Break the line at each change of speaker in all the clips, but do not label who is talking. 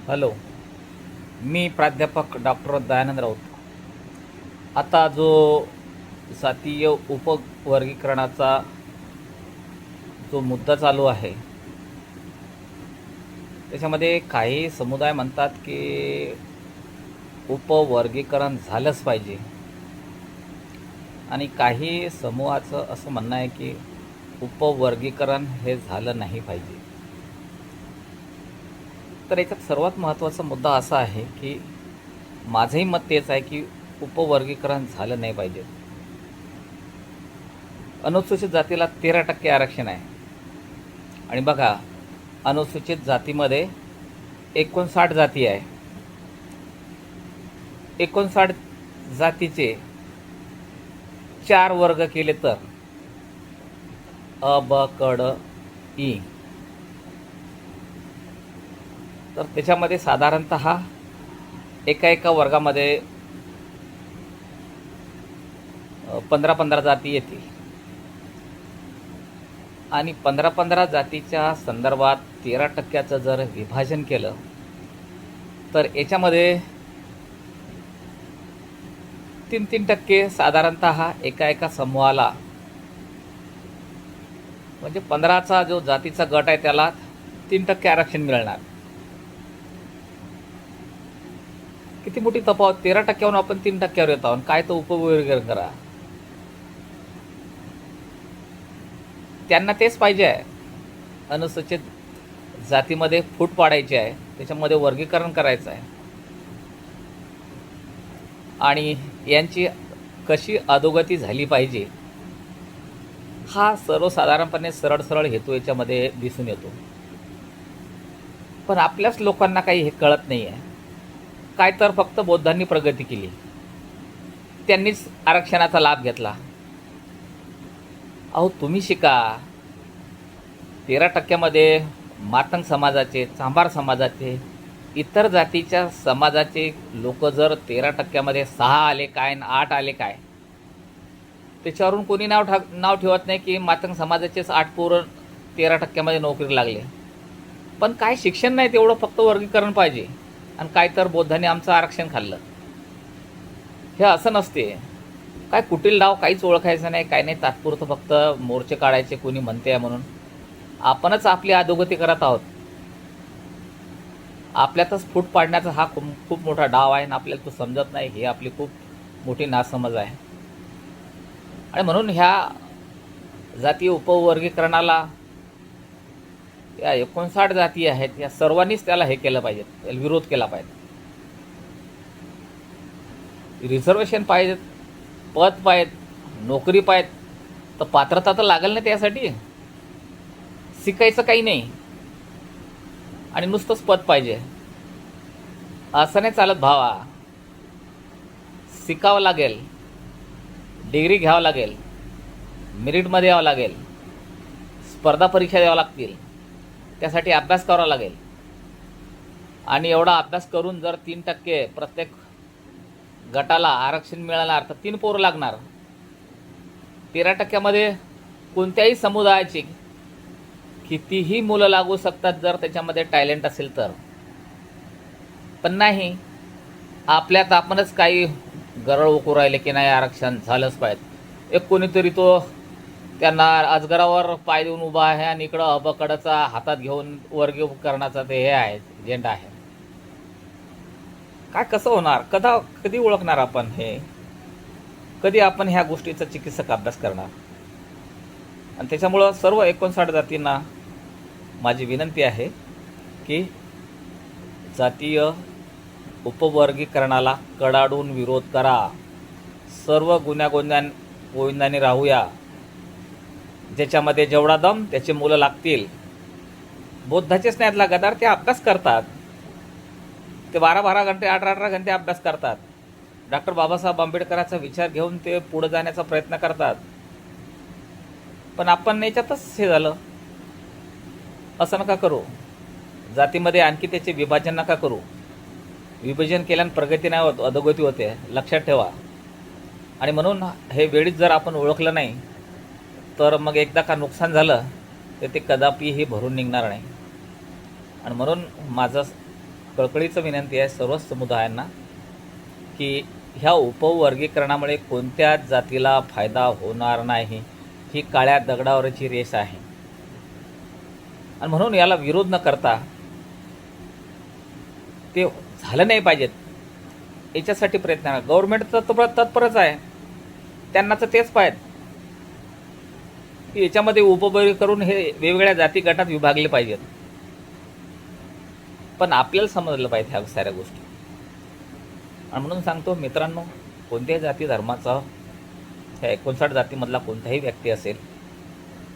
Hello, मी प्राध्यापक doctor Dayanand Raut. आता जो जातीय उपवर्गीकरणाचा जो मुद्दा चालू आहे, त्याच्यामध्ये काही समुदाय म्हणतात की उपवर्गीकरण झालंच पाहिजे आणि काही समूहाचं असं म्हणणं आहे की उपवर्गीकरण हे झालं नाही पाहिजे. तर याच्यात सर्वात महत्त्वाचा मुद्दा असा आहे की माझंही मत तेच आहे की उपवर्गीकरण झालं नाही पाहिजे. अनुसूचित जातीला 13% आरक्षण आहे आणि बघा, अनुसूचित जातीमध्ये 59 जाती आहे. 59 जातीचे 4 वर्ग केले तर अ, ब, क, ड, ई, तर त्याच्यामध्ये साधारणत एका वर्गामध्ये 15-15 जाती येतील आणि 15-15 जातीच्या संदर्भात 13%चं जर विभाजन केलं तर याच्यामध्ये 3-3% साधारणतः एका समूहाला, म्हणजे 15चा जो जातीचा गट आहे त्याला 3% आरक्षण मिळणार. किती मोठी तफावत! 13%वरून आपण 3%वर येत आहोत. काय तो उपवर्गीकरण करा, त्यांना तेच पाहिजे आहे. अनुसूचित जातीमध्ये फूट पाडायची आहे, त्याच्यामध्ये वर्गीकरण करायचं आहे आणि यांची कशी अधोगती झाली पाहिजे हा सर्वसाधारणपणे सरळ हेतू याच्यामध्ये दिसून येतो. पण आपल्याच लोकांना काही हे कळत नाही आहे. काय तर फक्त बौद्धांनी प्रगती केली, त्यांनीच आरक्षणाचा लाभ घेतला. अहो, तुम्ही शिका. 13%मध्ये मातंग समाजाचे, चांभार समाजाचे, इतर जातीच्या समाजाचे लोक जर 13%मध्ये 6 आले काय आणि 8 आले काय, त्याच्यावरून कोणी नाव ठेवत नाही की मातंग समाजाचेच 8 पोरं 13%मध्ये नोकरी लागले. पण काय शिक्षण नाही तेवढं, फक्त वर्गीकरण पाहिजे. आणि काय तर बौद्धांनी आमचं आरक्षण खाल्लं, हे असं नसते. काय कुटील डाव काहीच ओळखायचं नाही, काही नाही. तात्पुरतं फक्त मोर्चे काढायचे, कोणी म्हणते आहे म्हणून. आपणच आपली अधोगती करत आहोत. आपल्यातच फूट पाडण्याचा हा खूप मोठा डाव आहे आणि आपल्याला तो समजत नाही. ही आपली खूप मोठी नासमज आहे. आणि म्हणून ह्या जातीय उपवर्गीकरणाला, या 59 जाती आहेत, या सर्वांनीच त्याला हे केलं पाहिजे, विरोध केला पाहिजे. रिझर्वेशन पाहिजेत, पद पाहिजेत, नोकरी पाहिजेत, तर पात्रता तर लागेल ना त्यासाठी. शिकायचं काही नाही आणि नुसतंच पद पाहिजे असं नाही चालत भावा. शिकावं लागेल, डिग्री घ्यावं लागेल, मेरिटमध्ये यावं लागेल, स्पर्धा परीक्षा द्यावं लागतील, त्यासाठी अभ्यास करावा लागेल. आणि एवढा अभ्यास करून जर 3% प्रत्येक गटाला आरक्षण मिळणार तर 3 पोरं लागणार. 13%मध्ये कोणत्याही समुदायाची कितीही मुलं लागू शकतात जर त्याच्यामध्ये टॅलेंट असेल तर. पण नाही, आपल्यात आपणच काही गरळ ओकू राहिले की नाही आरक्षण झालंच पाहिजे. एक कोणीतरी तो त्यांना अजगरावर पाय देऊन उभा आहे आणि इकडं अबकडचा हातात घेऊन वर्गीकरणाचा ते हे आहे, एजेंडा आहे. काय कसं होणार? कधी ओळखणार आपण हे? कधी आपण ह्या गोष्टीचा चिकित्सक अभ्यास करणार? आणि त्याच्यामुळं सर्व 59 जातींना माझी विनंती आहे की जातीय उपवर्गीकरणाला कडाडून विरोध करा. सर्व गोविंदाने राहूया. ज्याच्यामध्ये जेवढा दम त्याचे मुलं लागतील. बौद्धाचेच नाहीत लगातार, ते अभ्यास करतात. ते 12-12 घंटे, 18-18 घंटे अभ्यास करतात. डॉक्टर बाबासाहेब आंबेडकरांचा विचार घेऊन ते पुढे जाण्याचा प्रयत्न करतात. पण आपण याच्यातच हे झालं. असं नका करू. जातीमध्ये आणखी त्याचे विभाजन नका करू. विभाजन केल्याने प्रगती नाही होत, अधोगती होते, लक्षात ठेवा. आणि म्हणून हे वेळीच जर आपण ओळखलं नाही तर मग एकदा का नुकसान झालं तर ते कदापिही भरून निघणार नाही. आणि म्हणून माझं कळकळीचं विनंती आहे सर्वच समुदायांना की ह्या उपवर्गीकरणामुळे कोणत्याच जातीला फायदा होणार नाही. ही काळ्या दगडावरची रेष आहे आणि म्हणून याला विरोध न करता ते झालं नाही पाहिजेत याच्यासाठी प्रयत्न करा. गव्हर्नमेंट तत्परच आहे, त्यांना तर तेच पाहिजे की याच्यामध्ये उपवर्ग करून हे वेगवेगळ्या जाती गटात विभागले पाहिजेत. पण आपल्याला समजलं पाहिजे ह्या साऱ्या गोष्टी. आणि म्हणून सांगतो मित्रांनो, कोणत्याही जाती धर्माचा ह्या 59 जातीमधला कोणताही व्यक्ती असेल,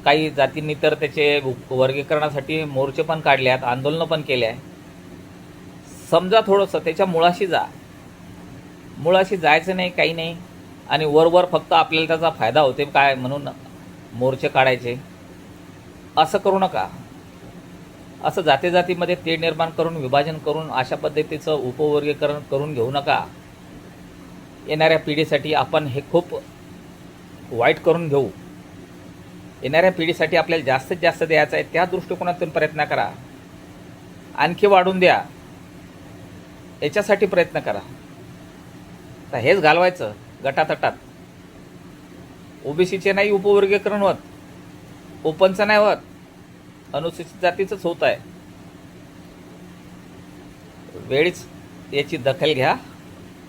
काही जातींनी तर त्याचे वर्गीकरणासाठी मोर्चे पण काढले आहेत, आंदोलनं पण केले आहे. समजा थोडंसं त्याच्या मुळाशी जा. मुळाशी जायचं नाही, काही नाही, आणि वरवर फक्त आपल्याला त्याचा फायदा होते काय म्हणून मोर्चे काढायचे, असं करू नका. असं जातीजातीमध्ये तेढ निर्माण करून विभाजन करून अशा पद्धतीचं उपवर्गीकरण करून घेऊ नका. येणाऱ्या पिढीसाठी आपण हे खूप वाईट करून घेऊ. येणाऱ्या पिढीसाठी आपल्याला जास्तीत जास्त द्यायचं आहे, त्या दृष्टिकोनातून प्रयत्न करा. आणखी वाढून द्या, याच्यासाठी प्रयत्न करा. तर हेच घालवायचं गटातटात. ओबीसीचे नाही उपवर्गीकरण होत, ओपनचं नाही होत, अनुसूचित जातीचंच होत आहे. वेळीच याची दखल घ्या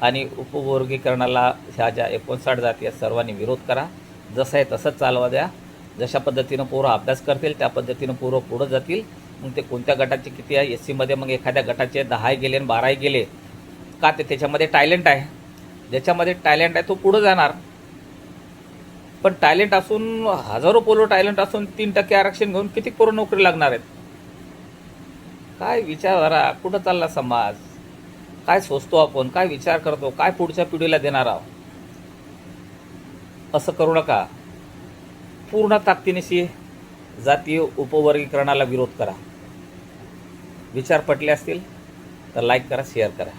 आणि उपवर्गीकरणाला ह्या ज्या 59 जाती आहेत सर्वांनी विरोध करा. जसं आहे तसंच चालवा द्या. जशा पद्धतीनं पोरं अभ्यास करतील त्या पद्धतीनं पोरं पुढं जातील. मग ते कोणत्या गटाचे किती आहे, SC मग एखाद्या गटाचे 10 गेले आणि 12 गेले का, ते त्याच्यामध्ये टॅलेंट आहे. ज्याच्यामध्ये टॅलेंट आहे तो पुढं जाणार. पण टॅलेंट असून हजारो पोरं टॅलेंट असून 3% आरक्षण घेऊन किती पोरं नोकरी लागणार आहेत. काय विचारधारा, कुठं चालला समाज, काय सोचतो आपण, काय विचार करतो, काय पुढच्या पिढीला देणार आहोत. असं करू नका. पूर्ण ताकदीनिशी जातीय उपवर्गीकरणाला विरोध करा. विचार पटले असतील तर लाईक करा, शेअर करा.